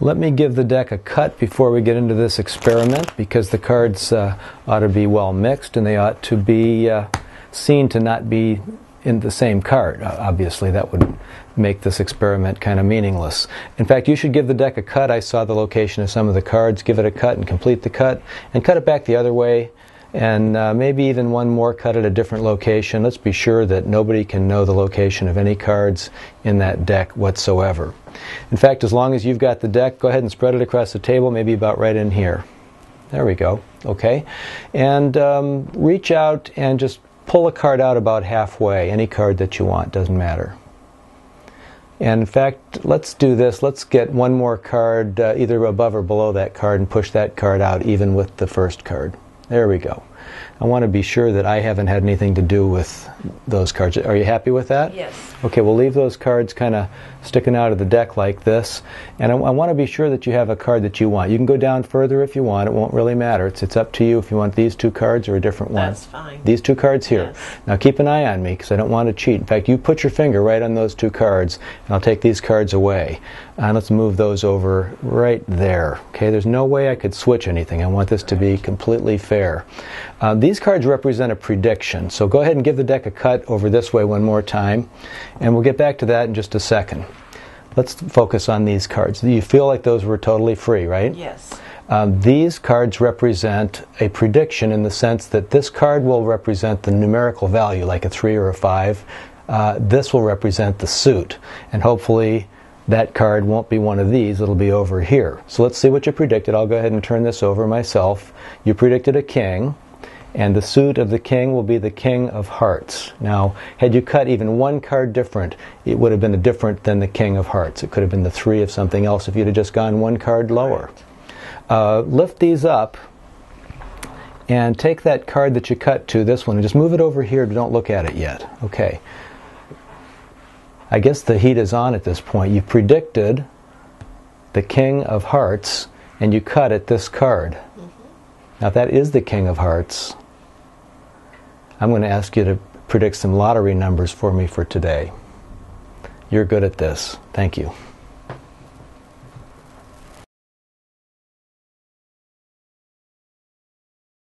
Let me give the deck a cut before we get into this experiment, because the cards ought to be well mixed and they ought to be seen to not be in the same card. Obviously, that would make this experiment kind of meaningless. In fact, you should give the deck a cut. I saw the location of some of the cards. Give it a cut and complete the cut, and cut it back the other way, and maybe even one more cut at a different location. Let's be sure that nobody can know the location of any cards in that deck whatsoever. In fact, as long as you've got the deck, go ahead and spread it across the table, maybe about right in here. There we go. Okay. And reach out and just pull a card out about halfway. Any card that you want, doesn't matter. And in fact, let's do this. Let's get one more card either above or below that card and push that card out even with the first card. There we go. I want to be sure that I haven't had anything to do with those cards. Are you happy with that? Yes. Okay, we'll leave those cards kind of sticking out of the deck like this. And I want to be sure that you have a card that you want. You can go down further if you want. It won't really matter. It's up to you if you want these two cards or a different one. That's fine. These two cards here. Yes. Now keep an eye on me, because I don't want to cheat. In fact, you put your finger right on those two cards, and I'll take these cards away. And let's move those over right there. Okay, there's no way I could switch anything. I want this to be completely fair. These cards represent a prediction, so go ahead and give the deck a cut over this way one more time, and we'll get back to that in just a second. Let's focus on these cards. You feel like those were totally free, right? Yes. These cards represent a prediction in the sense that this card will represent the numerical value, like a 3 or a 5. This will represent the suit, and hopefully that card won't be one of these. It'll be over here. So let's see what you predicted. I'll go ahead and turn this over myself. You predicted a king, and the suit of the king will be the King of Hearts. Now, had you cut even one card different, it would have been different than the King of Hearts. It could have been the 3 of something else if you'd have just gone one card lower. Lift these up and take that card that you cut to, this one, and just move it over here. Don't look at it yet. Okay. I guess the heat is on at this point. You predicted the King of Hearts, and you cut at this card. Now, if that is the King of Hearts, I'm going to ask you to predict some lottery numbers for me for today. You're good at this. Thank you.